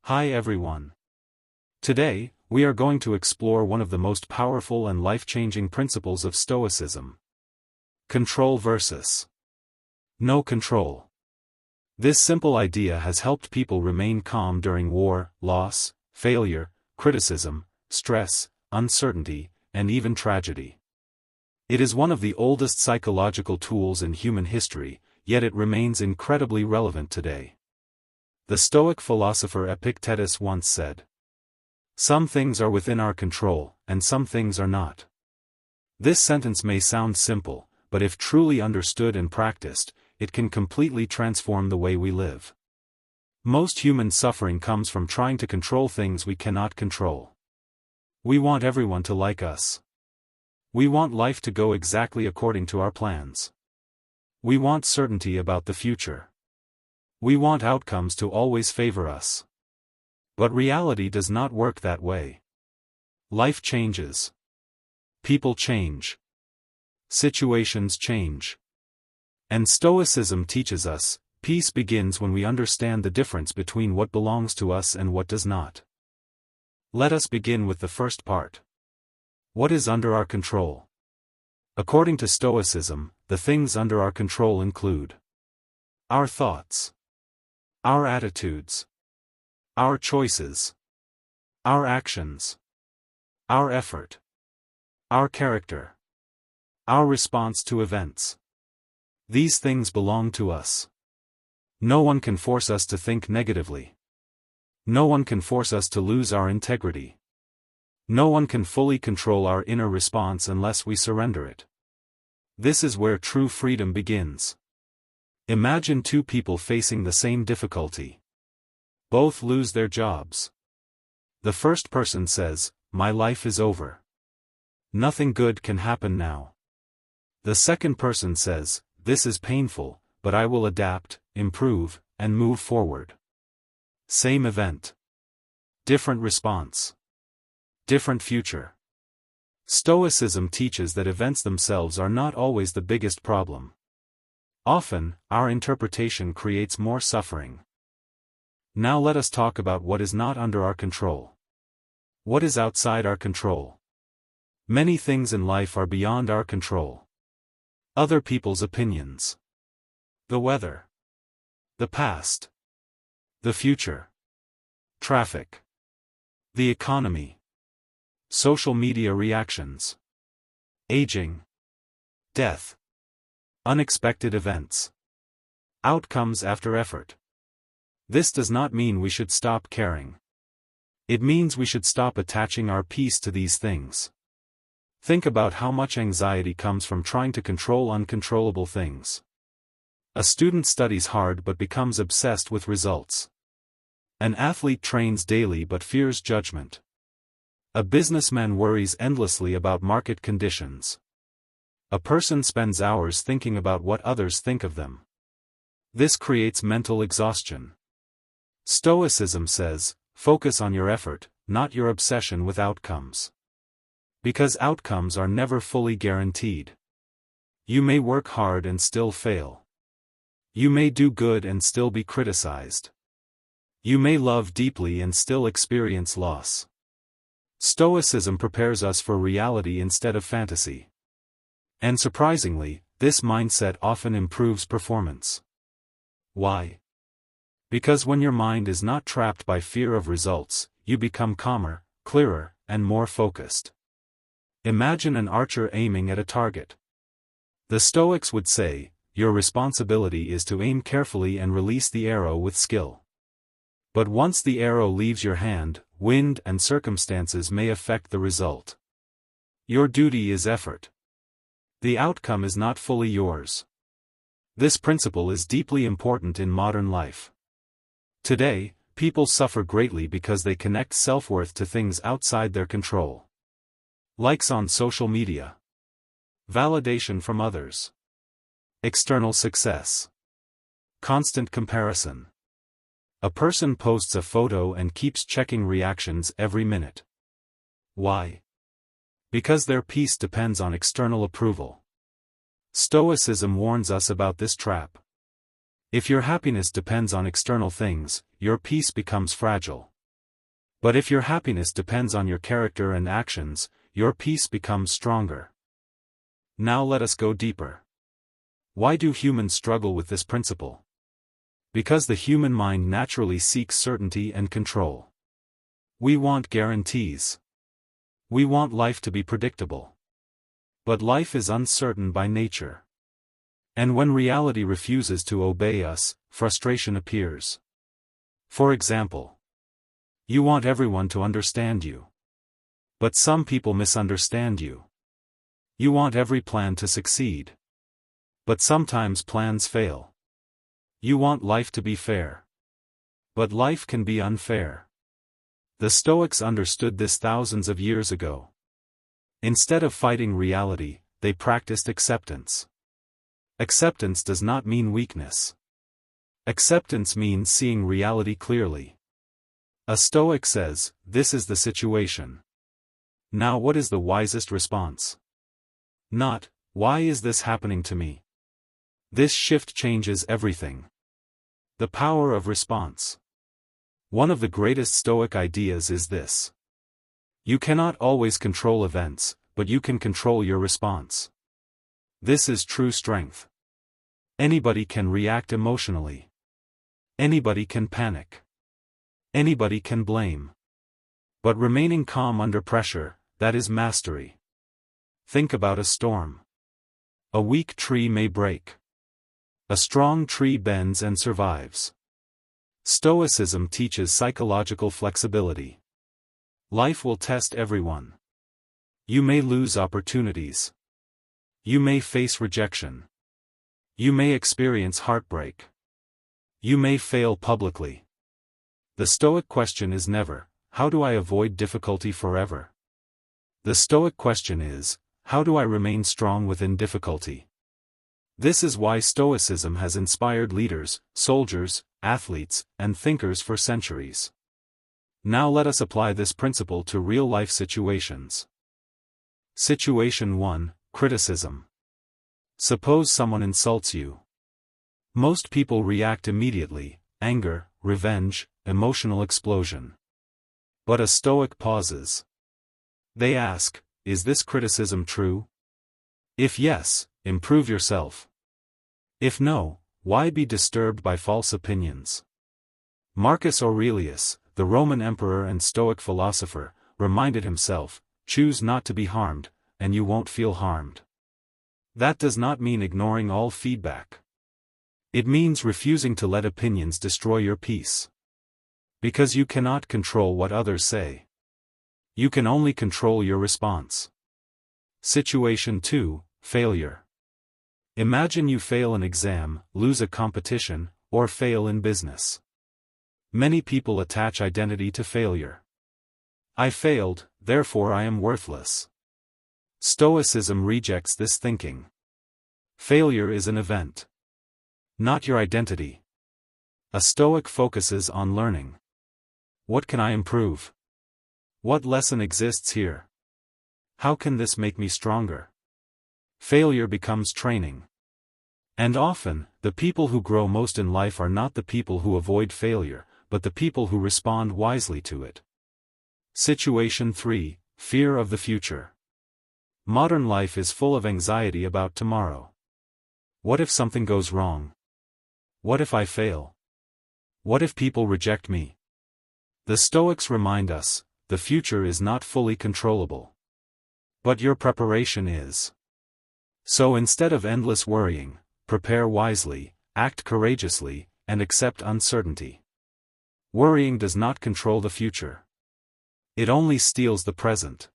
Hi everyone. Today, we are going to explore one of the most powerful and life-changing principles of Stoicism. Control versus no control. This simple idea has helped people remain calm during war, loss, failure, criticism, stress, uncertainty, and even tragedy. It is one of the oldest psychological tools in human history, yet it remains incredibly relevant today. The Stoic philosopher Epictetus once said, "Some things are within our control, and some things are not." This sentence may sound simple, but if truly understood and practiced, it can completely transform the way we live. Most human suffering comes from trying to control things we cannot control. We want everyone to like us. We want life to go exactly according to our plans. We want certainty about the future. We want outcomes to always favor us. But reality does not work that way. Life changes. People change. Situations change. And Stoicism teaches us, peace begins when we understand the difference between what belongs to us and what does not. Let us begin with the first part. What is under our control? According to Stoicism, the things under our control include our thoughts, our attitudes, our choices, our actions, our effort, our character, our response to events. These things belong to us. No one can force us to think negatively. No one can force us to lose our integrity. No one can fully control our inner response unless we surrender it. This is where true freedom begins. Imagine two people facing the same difficulty. Both lose their jobs. The first person says, "My life is over. Nothing good can happen now." The second person says, "This is painful, but I will adapt, improve, and move forward." Same event. Different response. Different future. Stoicism teaches that events themselves are not always the biggest problem. Often, our interpretation creates more suffering. Now let us talk about what is not under our control. What is outside our control? Many things in life are beyond our control. Other people's opinions. The weather. The past. The future. Traffic. The economy. Social media reactions. Aging. Death. Unexpected events. Outcomes after effort. This does not mean we should stop caring. It means we should stop attaching our peace to these things. Think about how much anxiety comes from trying to control uncontrollable things. A student studies hard but becomes obsessed with results. An athlete trains daily but fears judgment. A businessman worries endlessly about market conditions. A person spends hours thinking about what others think of them. This creates mental exhaustion. Stoicism says, focus on your effort, not your obsession with outcomes. Because outcomes are never fully guaranteed. You may work hard and still fail. You may do good and still be criticized. You may love deeply and still experience loss. Stoicism prepares us for reality instead of fantasy. And surprisingly, this mindset often improves performance. Why? Because when your mind is not trapped by fear of results, you become calmer, clearer, and more focused. Imagine an archer aiming at a target. The Stoics would say, your responsibility is to aim carefully and release the arrow with skill. But once the arrow leaves your hand, wind and circumstances may affect the result. Your duty is effort. The outcome is not fully yours. This principle is deeply important in modern life. Today, people suffer greatly because they connect self-worth to things outside their control. Likes on social media. Validation from others. External success. Constant comparison. A person posts a photo and keeps checking reactions every minute. Why? Because their peace depends on external approval. Stoicism warns us about this trap. If your happiness depends on external things, your peace becomes fragile. But if your happiness depends on your character and actions, your peace becomes stronger. Now let us go deeper. Why do humans struggle with this principle? Because the human mind naturally seeks certainty and control. We want guarantees. We want life to be predictable. But life is uncertain by nature. And when reality refuses to obey us, frustration appears. For example, you want everyone to understand you. But some people misunderstand you. You want every plan to succeed. But sometimes plans fail. You want life to be fair. But life can be unfair. The Stoics understood this thousands of years ago. Instead of fighting reality, they practiced acceptance. Acceptance does not mean weakness. Acceptance means seeing reality clearly. A Stoic says, "This is the situation. Now what is the wisest response?" Not, "Why is this happening to me?" This shift changes everything. The power of response. One of the greatest Stoic ideas is this. You cannot always control events, but you can control your response. This is true strength. Anybody can react emotionally. Anybody can panic. Anybody can blame. But remaining calm under pressure, that is mastery. Think about a storm. A weak tree may break. A strong tree bends and survives. Stoicism teaches psychological flexibility. Life will test everyone. You may lose opportunities. You may face rejection. You may experience heartbreak. You may fail publicly. The Stoic question is never, "How do I avoid difficulty forever?" The Stoic question is, "How do I remain strong within difficulty?" This is why Stoicism has inspired leaders, soldiers, athletes, and thinkers for centuries. Now let us apply this principle to real-life situations. Situation 1, Criticism. Suppose someone insults you. Most people react immediately: anger, revenge, emotional explosion. But a Stoic pauses. They ask, "Is this criticism true? If yes, improve yourself. If no, why be disturbed by false opinions?" Marcus Aurelius, the Roman emperor and Stoic philosopher, reminded himself, "Choose not to be harmed, and you won't feel harmed." That does not mean ignoring all feedback. It means refusing to let opinions destroy your peace. Because you cannot control what others say. You can only control your response. Situation 2, Failure. Imagine you fail an exam, lose a competition, or fail in business. Many people attach identity to failure. I failed, therefore I am worthless. Stoicism rejects this thinking. Failure is an event, not your identity. A Stoic focuses on learning. What can I improve? What lesson exists here? How can this make me stronger? Failure becomes training. And often, the people who grow most in life are not the people who avoid failure, but the people who respond wisely to it. Situation 3, Fear of the future. Modern life is full of anxiety about tomorrow. What if something goes wrong? What if I fail? What if people reject me? The Stoics remind us, the future is not fully controllable. But your preparation is. So instead of endless worrying, prepare wisely, act courageously, and accept uncertainty. Worrying does not control the future. It only steals the present.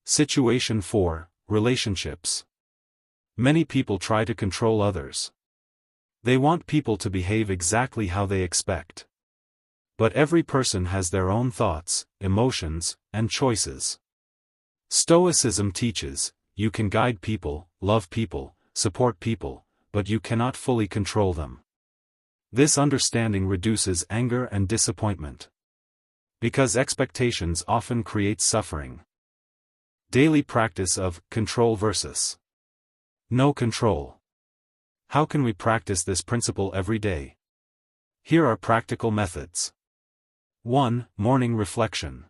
Situation 4, Relationships. Many people try to control others. They want people to behave exactly how they expect. But every person has their own thoughts, emotions, and choices. Stoicism teaches, you can guide people, love people, support people, but you cannot fully control them. This understanding reduces anger and disappointment. Because expectations often create suffering. Daily practice of control versus no control. How can we practice this principle every day? Here are practical methods. 1. Morning reflection.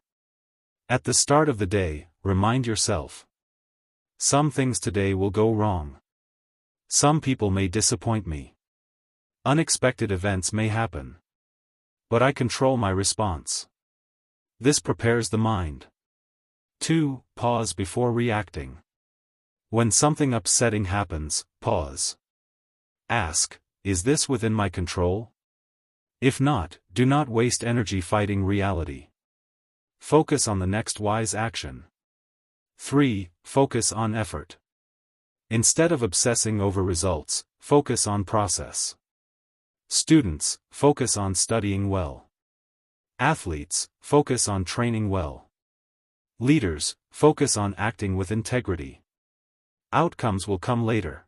At the start of the day, remind yourself. Some things today will go wrong. Some people may disappoint me. Unexpected events may happen. But I control my response. This prepares the mind. 2. Pause before reacting. When something upsetting happens, pause. Ask, is this within my control? If not, do not waste energy fighting reality. Focus on the next wise action. 3. Focus on effort. Instead of obsessing over results, focus on process. Students, focus on studying well. Athletes, focus on training well. Leaders, focus on acting with integrity. Outcomes will come later.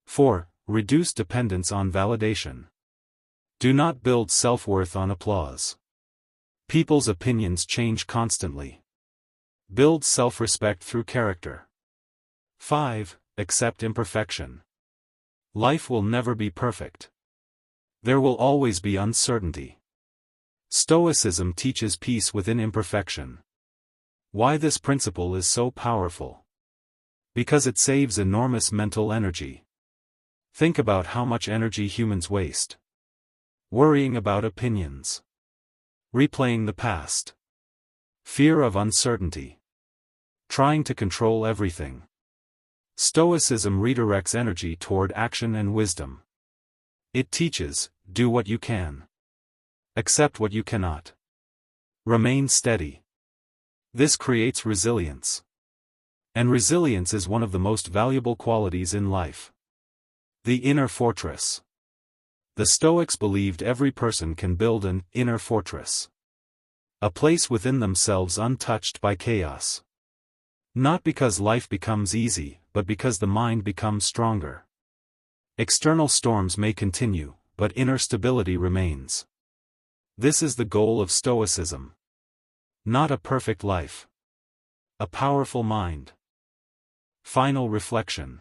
4. Reduce dependence on validation. Do not build self-worth on applause. People's opinions change constantly. Build self-respect through character. 5. Accept imperfection. Life will never be perfect. There will always be uncertainty. Stoicism teaches peace within imperfection. Why this principle is so powerful? Because it saves enormous mental energy. Think about how much energy humans waste. Worrying about opinions. Replaying the past. Fear of uncertainty. Trying to control everything. Stoicism redirects energy toward action and wisdom. It teaches, do what you can. Accept what you cannot. Remain steady. This creates resilience. And resilience is one of the most valuable qualities in life. The inner fortress. The Stoics believed every person can build an inner fortress. A place within themselves untouched by chaos. Not because life becomes easy, but because the mind becomes stronger. External storms may continue, but inner stability remains. This is the goal of Stoicism. Not a perfect life. A powerful mind. Final reflection.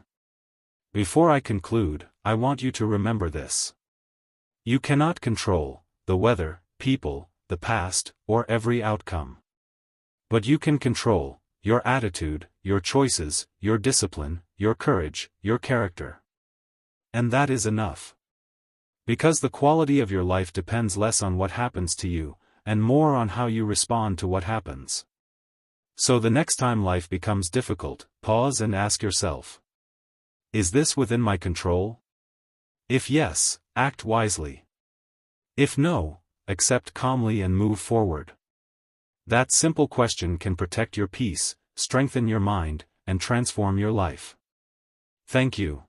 Before I conclude, I want you to remember this. You cannot control the weather, people, the past, or every outcome. But you can control your attitude, your choices, your discipline, your courage, your character. And that is enough. Because the quality of your life depends less on what happens to you, and more on how you respond to what happens. So the next time life becomes difficult, pause and ask yourself. Is this within my control? If yes, act wisely. If no, accept calmly and move forward. That simple question can protect your peace, strengthen your mind, and transform your life. Thank you.